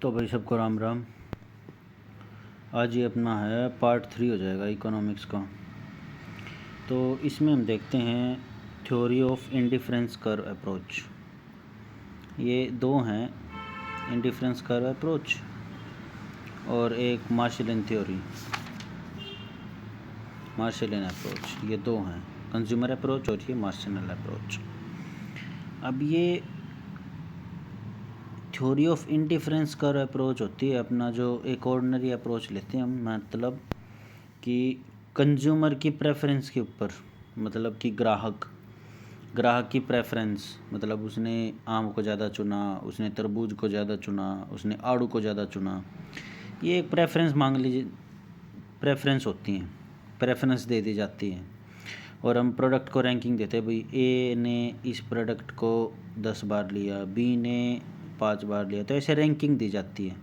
तो भाई सबको राम राम। आज ये अपना है पार्ट 3 हो जाएगा इकोनॉमिक्स का। तो इसमें हम देखते हैं theory of indifference curve approach. ये दो हैं, इंडिफरेंस कर्व अप्रोच और एक मार्शलियन थ्योरी, मार्शलियन अप्रोच। ये दो हैं, कंज्यूमर अप्रोच और ये मार्शलियन अप्रोच। अब ये theory of indifference curve approach होती है अपना जो एक ऑर्डिनरी अप्रोच लेते हैं हम, मतलब कि कंज्यूमर की प्रेफरेंस के ऊपर, मतलब कि ग्राहक की प्रेफरेंस, मतलब उसने आम को ज़्यादा चुना, उसने तरबूज को ज़्यादा चुना, उसने आड़ू को ज़्यादा चुना। ये एक प्रेफरेंस मान लीजिए, प्रेफरेंस होती हैं, प्रेफरेंस दे दी जाती है और हम प्रोडक्ट को रैंकिंग देते हैं। भाई ए ने इस प्रोडक्ट को 10 बार लिया, बी ने 5 बार लिया, तो ऐसे रैंकिंग दी जाती है।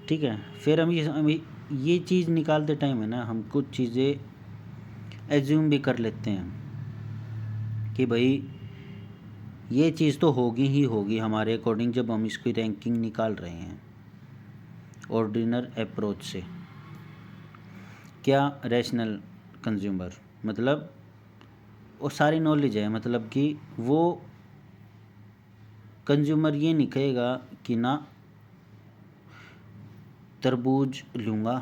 ठीक है, फिर हम ये चीज़ निकालते टाइम है ना, हम कुछ चीज़ें एज्यूम भी कर लेते हैं कि भाई ये चीज़ तो होगी ही होगी हमारे अकॉर्डिंग, जब हम इसकी रैंकिंग निकाल रहे हैं ऑर्डिनर अप्रोच से। क्या रैशनल कंज्यूमर, मतलब वो सारी नॉलेज है, मतलब कि वो कंज्यूमर ये नहीं कहेगा कि ना तरबूज लूँगा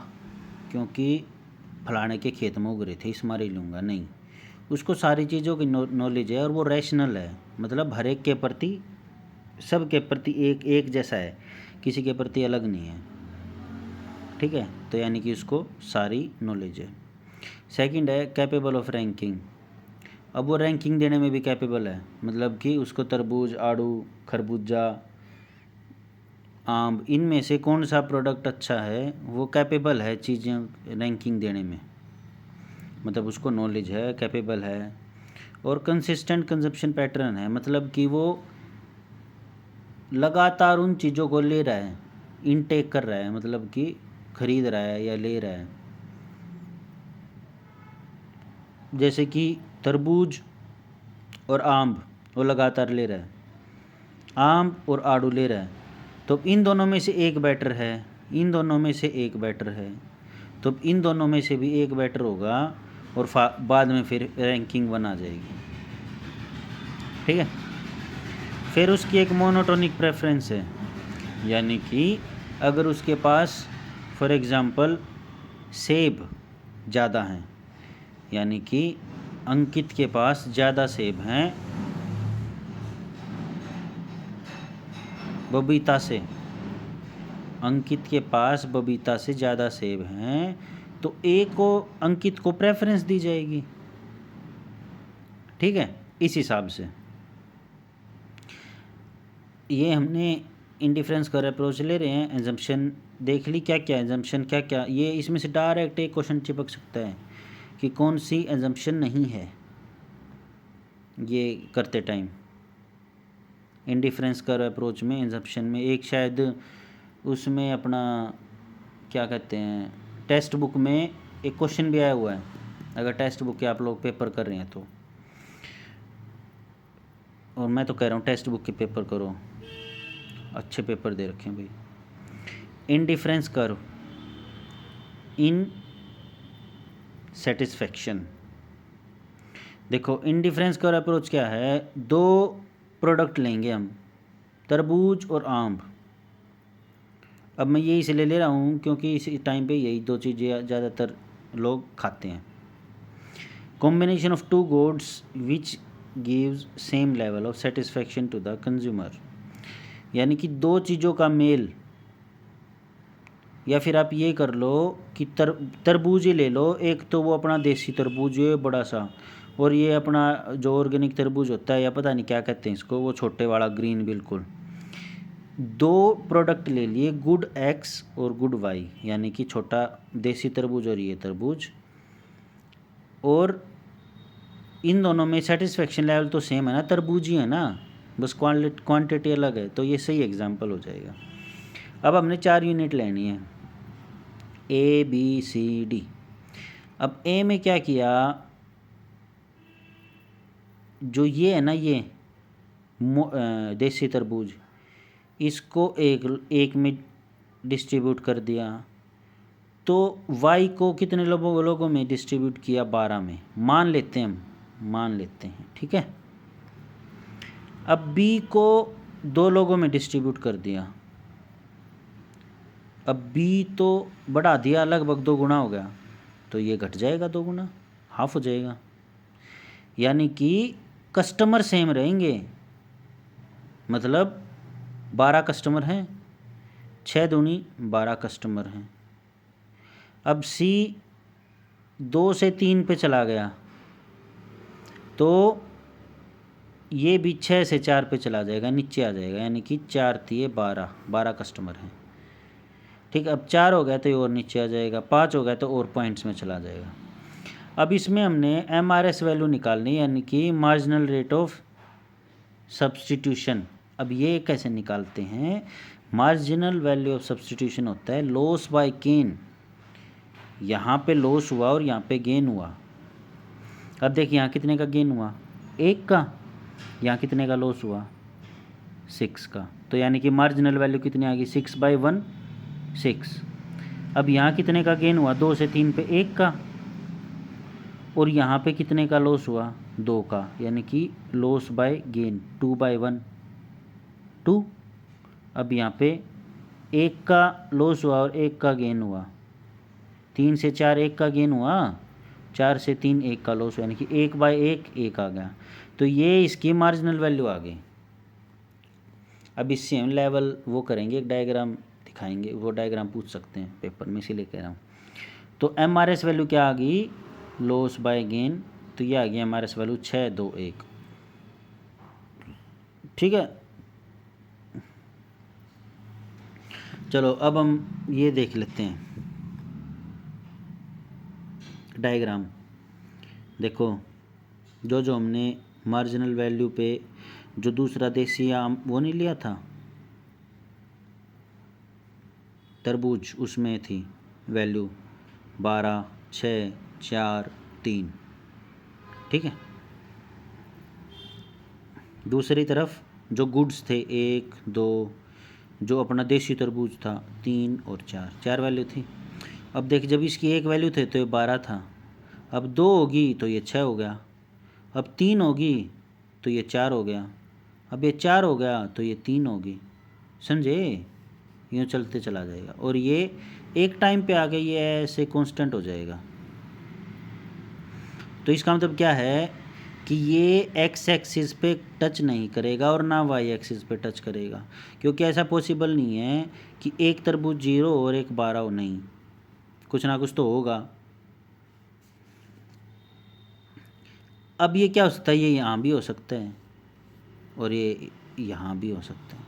क्योंकि फलाने के खेत में उग रहे थे इस मारे लूँगा, नहीं। उसको सारी चीज़ों की नॉलेज है और वो रैशनल है, मतलब हर एक के प्रति, सब के प्रति एक जैसा है, किसी के प्रति अलग नहीं है। ठीक है, तो यानी कि उसको सारी नॉलेज है। सेकंड है कैपेबल ऑफ रैंकिंग। अब वो रैंकिंग देने में भी कैपेबल है, मतलब कि उसको तरबूज, आड़ू, खरबूजा, आम, इनमें से कौन सा प्रोडक्ट अच्छा है, वो कैपेबल है चीज़ें रैंकिंग देने में, मतलब उसको नॉलेज है, कैपेबल है। और कंसिस्टेंट कंजप्शन पैटर्न है, मतलब कि वो लगातार उन चीज़ों को ले रहा है, इनटेक कर रहा है, मतलब कि खरीद रहा है या ले रहा है। जैसे कि तरबूज और आम वो लगातार ले रहा है, आम और आड़ू ले रहा है, तो इन दोनों में से एक बेटर है, इन दोनों में से एक बेटर है, तो इन दोनों में से भी एक बेटर होगा और बाद में फिर रैंकिंग बना जाएगी। ठीक है, फिर उसकी एक मोनोटोनिक प्रेफरेंस है, यानी कि अगर उसके पास फॉर एग्ज़ाम्पल सेब ज़्यादा हैं, यानी कि अंकित के पास ज़्यादा सेब हैं बबीता से, अंकित के पास बबीता से ज़्यादा सेब हैं, तो ए को, अंकित को प्रेफरेंस दी जाएगी। ठीक है, इस हिसाब से ये हमने इंडिफरेंस का अप्रोच ले रहे हैं। एजम्पशन देख ली, क्या क्या एजम्पशन, क्या क्या, ये इसमें से डायरेक्ट एक क्वेश्चन चिपक सकता है कि कौन सी एजम्पशन नहीं है ये करते टाइम। इंडिफरेंस का अप्रोच में एजम्पशन में एक शायद उसमें अपना क्या कहते हैं, टेक्स्ट बुक में एक क्वेश्चन भी आया हुआ है, अगर टेक्स्ट बुक के आप लोग पेपर कर रहे हैं तो, और मैं तो कह रहा हूँ टेक्स्ट बुक के पेपर करो, अच्छे पेपर दे रखे हैं भाई। इंडिफरेंस कर्व इन सेटिस्फेक्शन। देखो इंडिफरेंस कर्व अप्रोच क्या है, दो प्रोडक्ट लेंगे हम, तरबूज और आम। अब मैं ये इसलिए ले रहा हूँ क्योंकि इस टाइम पे यही दो चीज़ें ज़्यादातर लोग खाते हैं। Combination of two goods which gives same level of satisfaction to the consumer, यानी कि दो चीज़ों का मेल, या फिर आप ये कर लो कि तरबूज ही ले लो, एक तो वो अपना देसी तरबूज है बड़ा सा, और ये अपना जो ऑर्गेनिक तरबूज होता है या पता नहीं क्या कहते हैं इसको, वो छोटे वाला ग्रीन बिल्कुल। दो प्रोडक्ट ले लिए, गुड एक्स और गुड वाई, यानी कि छोटा देसी तरबूज और ये तरबूज, और इन दोनों में सेटिस्फेक्शन लेवल तो सेम है ना, तरबूज ही है ना, बस क्वांटिटी अलग है, तो ये सही एग्जांपल हो जाएगा। अब हमने 4 यूनिट लेनी है, ए बी सी डी। अब ए में क्या किया, जो ये है ना, ये देसी तरबूज, इसको एक में डिस्ट्रीब्यूट कर दिया, तो y को कितने लोगों में डिस्ट्रीब्यूट किया? 12 में। मान लेते हैं, ठीक है। अब b को 2 लोगों में डिस्ट्रीब्यूट कर दिया, अब b तो बढ़ा दिया, लगभग 2 गुना हो गया, तो ये घट जाएगा 2 गुना, हाफ हो जाएगा। यानी कि कस्टमर सेम रहेंगे, मतलब 12 कस्टमर हैं, 6 दूनी 12 कस्टमर हैं। अब C 2 से 3 पे चला गया, तो ये भी 6 से 4 पे चला जाएगा, नीचे आ जाएगा, यानी कि 4 तिये 12 कस्टमर हैं, ठीक। अब 4 हो गया तो ये और नीचे आ जाएगा, 5 हो गया तो और पॉइंट्स में चला जाएगा। अब इसमें हमने MRS वैल्यू निकालनी, यानी कि मार्जिनल रेट ऑफ सब्सटीट्यूशन। अब ये कैसे निकालते हैं? मार्जिनल वैल्यू ऑफ सब्सटीट्यूशन होता है लॉस बाय गेन। यहाँ पे लॉस हुआ और यहाँ पे गेन हुआ। अब देखिए यहाँ कितने का गेन हुआ? 1 का। यहाँ कितने का लॉस हुआ? 6 का। तो यानी कि मार्जिनल वैल्यू कितनी आ गई? 6/1 6। अब यहाँ कितने का गेन हुआ? 2 से 3 पे 1 का, और यहाँ पे कितने का लॉस हुआ? 2 का, यानी कि लॉस बाय गेन 2/1 2। अब यहाँ पे 1 का लॉस हुआ और 1 का गेन हुआ, 3 से 4 1 का गेन हुआ, 4 से 3 1 का लॉस हुआ, यानी कि 1/1 1 आ गया। तो ये इसकी मार्जिनल वैल्यू आ गई। अब इससे हम लेवल वो करेंगे, एक डायग्राम दिखाएंगे, वो डायग्राम पूछ सकते हैं पेपर में, इसीलिए कह रहा हूँ। तो MRS वैल्यू क्या आ गई? Loss by gain. तो ये आ गई MRS वैल्यू 621, ठीक है। चलो अब हम ये देख लेते हैं डायग्राम। देखो जो हमने मार्जिनल वैल्यू पे जो दूसरा देसी आम वो नहीं लिया था, तरबूज, उसमें थी वैल्यू 12 6 4 3, ठीक है। दूसरी तरफ जो गुड्स थे 1 2, जो अपना देसी तरबूज था 3 और 4 वैल्यू थी। अब देख, जब इसकी 1 वैल्यू थे तो ये 12 था, अब 2 होगी तो ये 6 हो गया, अब 3 होगी तो ये 4 हो गया, अब ये 4 हो गया तो ये 3 होगी, समझे? यूँ चलते चला जाएगा, और ये एक टाइम पे आके ये ऐसे कांस्टेंट हो जाएगा। तो इसका मतलब क्या है कि ये एक्स एक्सिस पे टच नहीं करेगा और ना वाई एक्सिस पे टच करेगा, क्योंकि ऐसा पॉसिबल नहीं है कि एक तरबूज 0 और एक 12 हो, नहीं, कुछ ना कुछ तो होगा। अब ये क्या हो सकता है? ये यहाँ भी हो सकता है और ये यहाँ भी हो सकता है।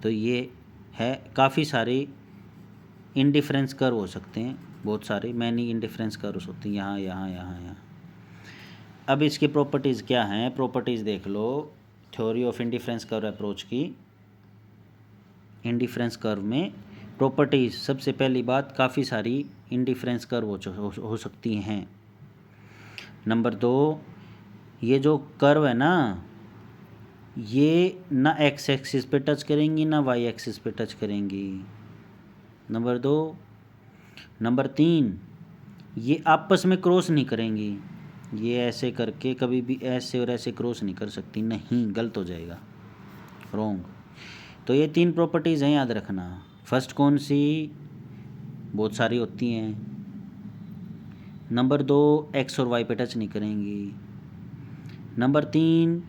तो ये है, काफ़ी सारे इंडिफरेंस कर्व हो सकते हैं, बहुत सारे मैनी इंडिफरेंस कर्व्स होती हैं, यहाँ यहाँ यहाँ यहाँ। अब इसकी प्रॉपर्टीज़ क्या हैं? प्रॉपर्टीज़ देख लो theory of indifference curve approach की। इंडिफरेंस कर्व में प्रॉपर्टीज़, सबसे पहली बात, काफ़ी सारी इंडिफरेंस कर्व हो सकती हैं। नंबर 2, ये जो कर्व है ना, ये ना एक्स एक्सिस पे टच करेंगी ना वाई एक्सिस पे टच करेंगी, नंबर 2। नंबर 3, ये आपस में क्रॉस नहीं करेंगी, ये ऐसे करके कभी भी ऐसे और ऐसे क्रॉस नहीं कर सकती, नहीं, गलत हो जाएगा, रॉन्ग। तो ये 3 प्रॉपर्टीज़ हैं, याद रखना। फर्स्ट कौन सी? बहुत सारी होती हैं। नंबर 2, एक्स और वाई पे टच नहीं करेंगी। नंबर 3,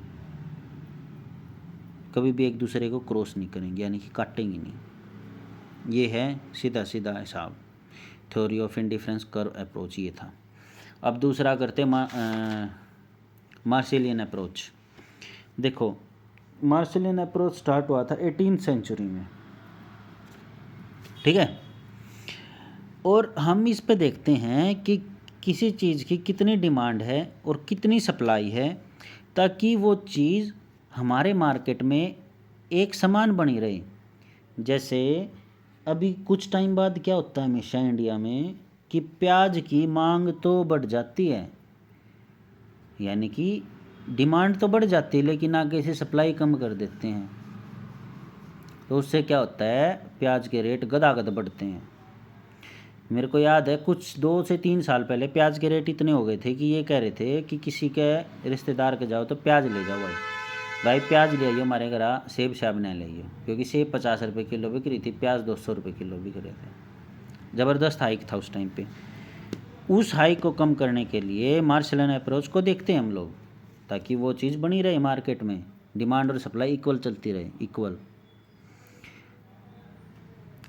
कभी भी एक दूसरे को क्रॉस नहीं करेंगे, यानी कि काटेंगे नहीं। ये है सीधा सीधा हिसाब, theory of indifference curve approach ये था। अब दूसरा करते मार्सिलियन अप्रोच। देखो, मार्सिलियन अप्रोच स्टार्ट हुआ था 18th सेंचुरी में, ठीक है। और हम इस पे देखते हैं कि किसी चीज़ की कितनी डिमांड है और कितनी सप्लाई है, ताकि वो चीज़ हमारे मार्केट में एक समान बनी रहे। जैसे अभी कुछ टाइम बाद क्या होता है हमेशा इंडिया में कि प्याज की मांग तो बढ़ जाती है, यानी कि डिमांड तो बढ़ जाती है, लेकिन आगे से सप्लाई कम कर देते हैं। तो उससे क्या होता है, प्याज के रेट गदागद बढ़ते हैं। मेरे को याद है कुछ 2 से 3 साल पहले प्याज के रेट इतने हो गए थे कि ये कह रहे थे कि किसी के रिश्तेदार के जाओ तो प्याज ले जाओ भाई, भाई प्याज ले आइए हमारे घर, सेब शाब नहीं लाइए, क्योंकि सेब 50 रुपये किलो बिक रही थी, प्याज 200 रुपये किलो बिक रहे थे। ज़बरदस्त हाइक था उस टाइम पे। उस हाइक को कम करने के लिए मार्शलन अप्रोच को देखते हैं हम लोग, ताकि वो चीज़ बनी रहे मार्केट में, डिमांड और सप्लाई इक्वल चलती रहे, इक्वल।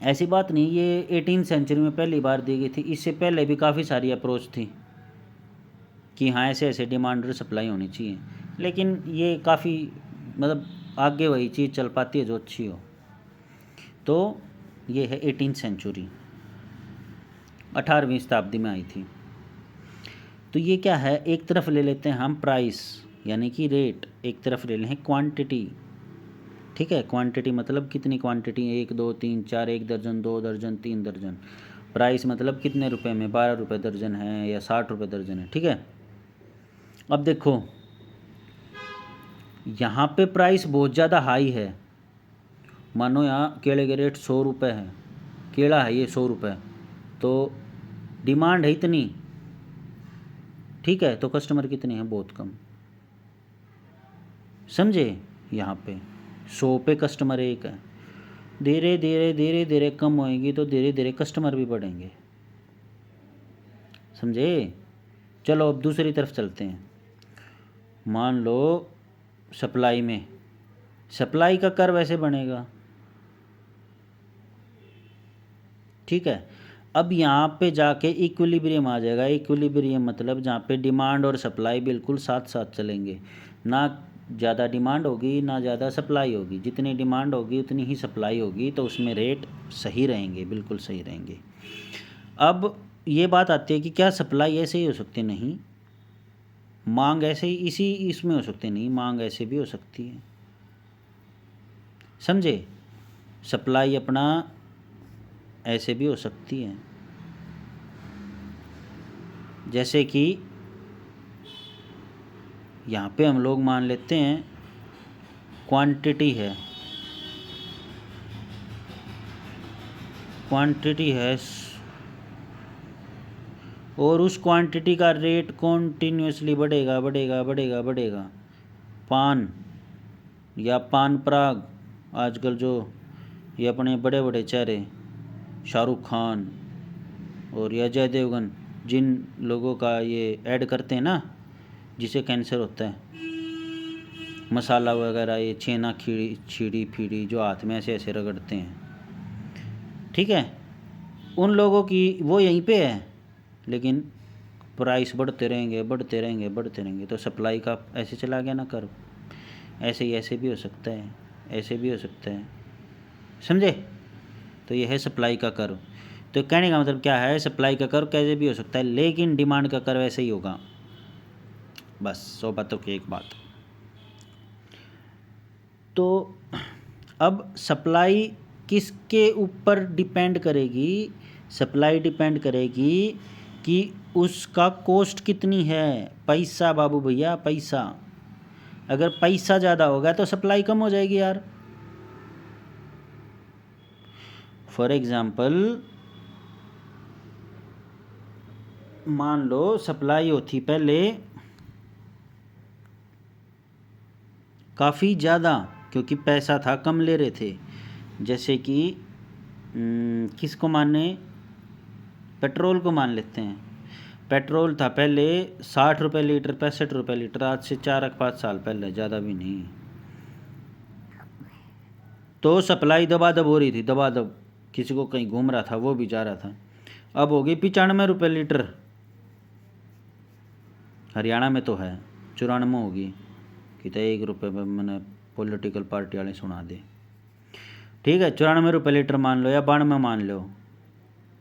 ऐसी बात नहीं ये 18th सेंचुरी में पहली बार दी गई थी, इससे पहले भी काफ़ी सारी अप्रोच थी कि हाँ ऐसे ऐसे डिमांड और सप्लाई होनी चाहिए, लेकिन ये काफ़ी मतलब आगे वही चीज़ चल पाती है जो अच्छी हो। तो ये है 18th सेंचुरी, 18वीं शताब्दी में आई थी। तो ये क्या है, एक तरफ ले लेते हैं हम प्राइस यानी कि रेट, एक तरफ ले लें क्वांटिटी। ठीक है, क्वांटिटी मतलब कितनी क्वांटिटी, 1 2 3 4, 1 दर्जन 2 दर्जन 3 दर्जन। प्राइस मतलब कितने रुपए में, 12 रुपये दर्जन है या 60 रुपये दर्जन है। ठीक है, अब देखो यहाँ पे प्राइस बहुत ज़्यादा हाई है। मानो यहाँ केले के रेट 100 रुपये है, केला है ये 100 रुपये, तो डिमांड है इतनी। ठीक है, तो कस्टमर कितने हैं, बहुत कम। समझे, यहाँ पे 100 पे कस्टमर एक है। धीरे धीरे धीरे धीरे कम होएंगी तो धीरे धीरे कस्टमर भी बढ़ेंगे। समझे। चलो अब दूसरी तरफ चलते हैं। मान लो सप्लाई में, सप्लाई का कर्व ऐसे बनेगा। ठीक है, अब यहाँ पे जाके इक्विलिब्रियम आ जाएगा। इक्विलिब्रियम मतलब जहाँ पे डिमांड और सप्लाई बिल्कुल साथ साथ चलेंगे, ना ज़्यादा डिमांड होगी ना ज़्यादा सप्लाई होगी। जितनी डिमांड होगी उतनी ही सप्लाई होगी, तो उसमें रेट सही रहेंगे, बिल्कुल सही रहेंगे। अब ये बात आती है कि क्या सप्लाई ऐसे ही हो सकती है? नहीं। मांग ऐसे ही इसी इसमें हो सकती नहीं, मांग ऐसे भी हो सकती है। समझे, सप्लाई अपना ऐसे भी हो सकती है, जैसे कि यहाँ पे हम लोग मान लेते हैं क्वांटिटी है, क्वांटिटी है और उस क्वांटिटी का रेट कॉन्टीन्यूसली बढ़ेगा बढ़ेगा बढ़ेगा बढ़ेगा। पान या पान पराग, आजकल जो ये अपने बड़े बड़े चेहरे शाहरुख खान और या अजय देवगन, जिन लोगों का ये ऐड करते हैं ना, जिसे कैंसर होता है, मसाला वगैरह, ये छेना खीड़ी छीड़ी फीड़ी जो हाथ में ऐसे ऐसे रगड़ते हैं। ठीक है, उन लोगों की वो यहीं पे है, लेकिन प्राइस बढ़ते रहेंगे बढ़ते रहेंगे बढ़ते रहेंगे। तो सप्लाई का ऐसे चला गया ना कर्व, ऐसे ही ऐसे भी हो सकता है, ऐसे भी हो सकता है। समझे, तो ये है सप्लाई का कर्व। तो कहने का मतलब क्या है, सप्लाई का कर्व कैसे भी हो सकता है, लेकिन डिमांड का कर्व ऐसे ही होगा। बस 100 बातों की एक बात। तो अब सप्लाई किसके ऊपर डिपेंड करेगी? सप्लाई डिपेंड करेगी कि उसका कॉस्ट कितनी है, पैसा बाबू भैया, पैसा। अगर पैसा ज़्यादा होगा तो सप्लाई कम हो जाएगी यार। फॉर एग्जाम्पल मान लो सप्लाई होती पहले काफ़ी ज़्यादा, क्योंकि पैसा था, कम ले रहे थे। जैसे कि किसको माने, पेट्रोल को मान लेते हैं। पेट्रोल था पहले 60 रुपये लीटर, 65 रुपये लीटर, आज से 4-5 साल पहले, ज़्यादा भी नहीं। तो सप्लाई दबादब हो रही थी, दबादब, किसी को कहीं घूम रहा था वो भी जा रहा था। अब हो गई 95 रुपये लीटर, हरियाणा में तो है 94 होगी, कि तो 1 रुपये में मैंने पॉलिटिकल पार्टी वाले सुना दे। ठीक है, 94 रुपये लीटर मान लो या 92 मान लो,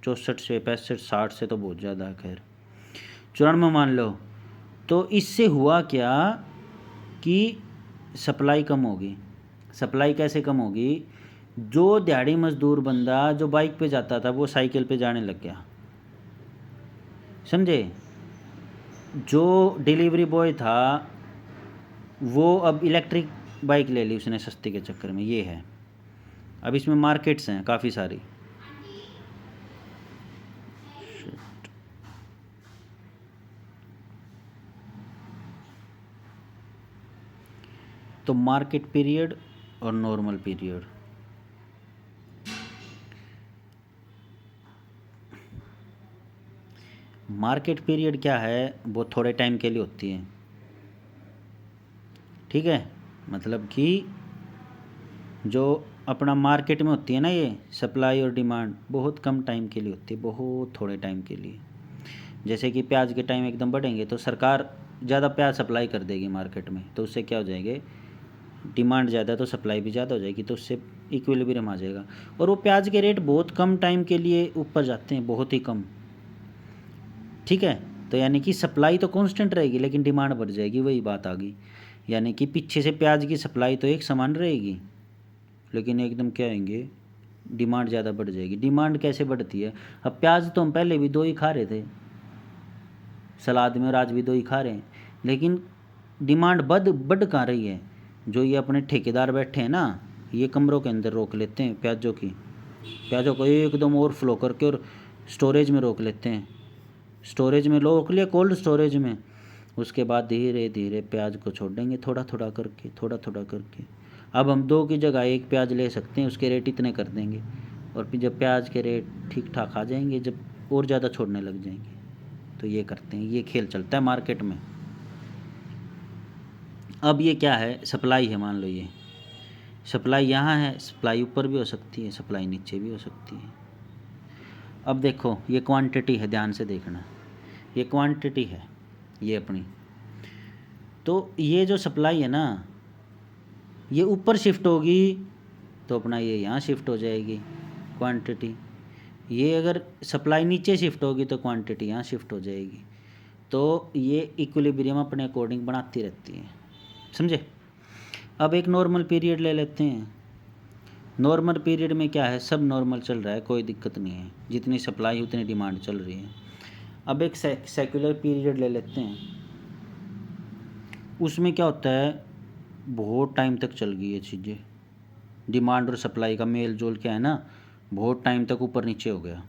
64 से 65 60 से तो बहुत ज़्यादा है, खैर 94 मान लो। तो इससे हुआ क्या कि सप्लाई कम होगी। सप्लाई कैसे कम होगी? जो दिहाड़ी मजदूर बंदा जो बाइक पे जाता था वो साइकिल पे जाने लग गया। समझे, जो डिलीवरी बॉय था वो अब इलेक्ट्रिक बाइक ले ली उसने सस्ती के चक्कर में, ये है। अब इसमें मार्केट्स हैं काफ़ी सारी। तो मार्केट पीरियड और नॉर्मल पीरियड, मार्केट पीरियड क्या है, वो थोड़े टाइम के लिए होती है, ठीक है। मतलब कि जो अपना मार्केट में होती है ना, ये सप्लाई और डिमांड बहुत कम टाइम के लिए होती है, बहुत थोड़े टाइम के लिए। जैसे कि प्याज के टाइम एकदम बढ़ेंगे तो सरकार ज़्यादा प्याज सप्लाई कर देगी मार्केट में, तो उससे क्या हो जाएंगे, डिमांड ज़्यादा तो सप्लाई भी ज़्यादा हो जाएगी, तो उससे इक्विलिब्रियम आ जाएगा। और वो प्याज के रेट बहुत कम टाइम के लिए ऊपर जाते हैं, बहुत ही कम, ठीक है। तो यानी कि सप्लाई तो कांस्टेंट रहेगी लेकिन डिमांड बढ़ जाएगी, वही बात आ गई। यानी कि पीछे से प्याज की सप्लाई तो एक समान रहेगी लेकिन एकदम क्या आएंगे, डिमांड ज़्यादा बढ़ जाएगी। डिमांड कैसे बढ़ती है, अब प्याज तो हम पहले भी 2 ही खा रहे थे सलाद में, और आज भी 2 ही खा रहे हैं, लेकिन डिमांड बढ़ कहाँ रही है। जो ये अपने ठेकेदार बैठे हैं ना, ये कमरों के अंदर रोक लेते हैं प्याजों को एकदम ओवरफ्लो करके, और स्टोरेज में रोक लेते हैं, स्टोरेज में रोक लिया, कोल्ड स्टोरेज में। उसके बाद धीरे धीरे प्याज को छोड़ेंगे थोड़ा थोड़ा करके, थोड़ा थोड़ा करके। अब हम 2 की जगह 1 प्याज ले सकते हैं, उसके रेट इतने कर देंगे, और फिर जब प्याज के रेट ठीक ठाक आ जाएंगे, जब और ज़्यादा छोड़ने लग जाएंगे। तो ये करते हैं, ये खेल चलता है मार्केट में। अब ये क्या है, सप्लाई है, मान लो ये सप्लाई यहाँ है, सप्लाई ऊपर भी हो सकती है, सप्लाई नीचे भी हो सकती है। अब देखो ये क्वांटिटी है, ध्यान से देखना, ये क्वांटिटी है ये अपनी। तो ये जो सप्लाई है ना, ये ऊपर शिफ्ट होगी तो अपना ये यहाँ शिफ्ट हो जाएगी क्वांटिटी। ये अगर सप्लाई नीचे शिफ्ट होगी तो क्वांटिटी यहाँ शिफ्ट हो जाएगी। तो ये इक्विलिब्रियम अपने अकॉर्डिंग बनाती रहती है, समझे। अब एक नॉर्मल पीरियड ले लेते हैं। नॉर्मल पीरियड में क्या है, सब नॉर्मल चल रहा है, कोई दिक्कत नहीं है, जितनी सप्लाई उतनी डिमांड चल रही है। अब एक सेक्युलर पीरियड ले लेते हैं। उसमें क्या होता है, बहुत टाइम तक चल गई ये चीज़ें, डिमांड और सप्लाई का मेल जोल क्या है ना, बहुत टाइम तक ऊपर नीचे हो गया।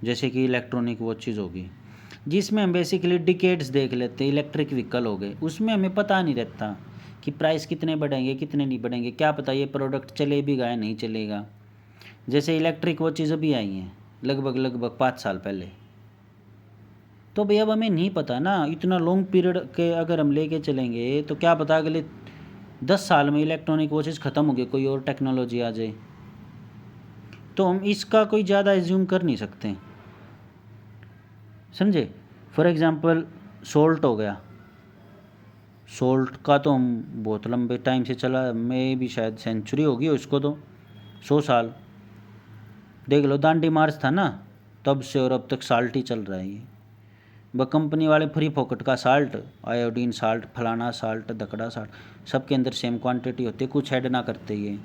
जैसे कि इलेक्ट्रॉनिक वॉचेज़ होगी, जिसमें हम बेसिकली डिकेड्स देख लेते हैं। इलेक्ट्रिक व्हीकल हो गए, उसमें हमें पता नहीं रहता कि प्राइस कितने बढ़ेंगे कितने नहीं बढ़ेंगे, क्या पता ये प्रोडक्ट चले भी गया नहीं चलेगा। जैसे इलेक्ट्रिक वॉचेज़ अभी आई हैं लगभग 5 साल पहले, तो भैया अब हमें नहीं पता ना, इतना लॉन्ग पीरियड के अगर हम लेके चलेंगे तो क्या पता अगले 10 साल में इलेक्ट्रॉनिक वॉचेज़ ख़त्म हो गए, कोई और टेक्नोलॉजी आ जाए। तो हम इसका कोई ज़्यादा एज्यूम कर नहीं सकते, समझे। फॉर एग्ज़ाम्पल सोल्ट हो गया, सोल्ट का तो हम बहुत लंबे टाइम से चला, मैं भी शायद सेंचुरी होगी उसको तो 100 साल देख लो। दांडी मार्च था ना, तब से और अब तक साल्ट ही चल रहा है ये। वह कंपनी वाले फ्री फोकट का साल्ट, आयोडीन साल्ट, फलाना साल्ट, दकड़ा साल्ट, सबके अंदर सेम क्वांटिटी होती है, कुछ ऐड ना करते। ये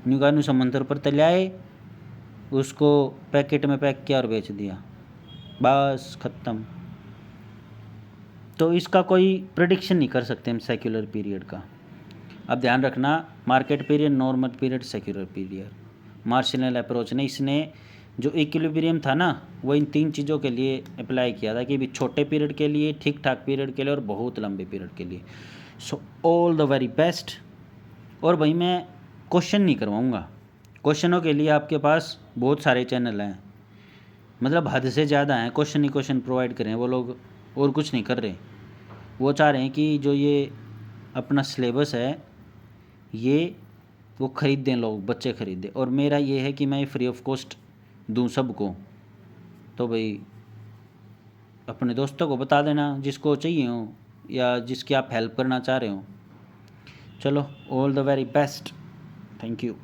न्यूगानू समंदर पर तलाए, उसको पैकेट में पैक किया और बेच दिया, बस ख़त्म। तो इसका कोई प्रेडिक्शन नहीं कर सकते हम सेक्युलर पीरियड का। अब ध्यान रखना, market period, normal period, secular period. Marshallian approach ने इसने जो इक्विलिब्रियम था ना, वो इन 3 चीज़ों के लिए अप्लाई किया था, कि भी छोटे पीरियड के लिए, ठीक ठाक पीरियड के लिए, और बहुत लंबे पीरियड के लिए। So all the very best. और भाई मैं क्वेश्चन नहीं करवाऊँगा, क्वेश्चनों के लिए आपके पास बहुत सारे चैनल हैं, मतलब हद से ज़्यादा हैं, क्वेश्चन ही क्वेश्चन प्रोवाइड करें वो लोग, और कुछ नहीं कर रहे। वो चाह रहे हैं कि जो ये अपना सिलेबस है ये वो ख़रीदें, लोग बच्चे ख़रीदें, और मेरा ये है कि मैं फ्री ऑफ कॉस्ट दूँ सबको। तो भाई अपने दोस्तों को बता देना जिसको चाहिए हो, या जिसकी आप हेल्प करना चाह रहे हो। चलो, all the very best, thank you.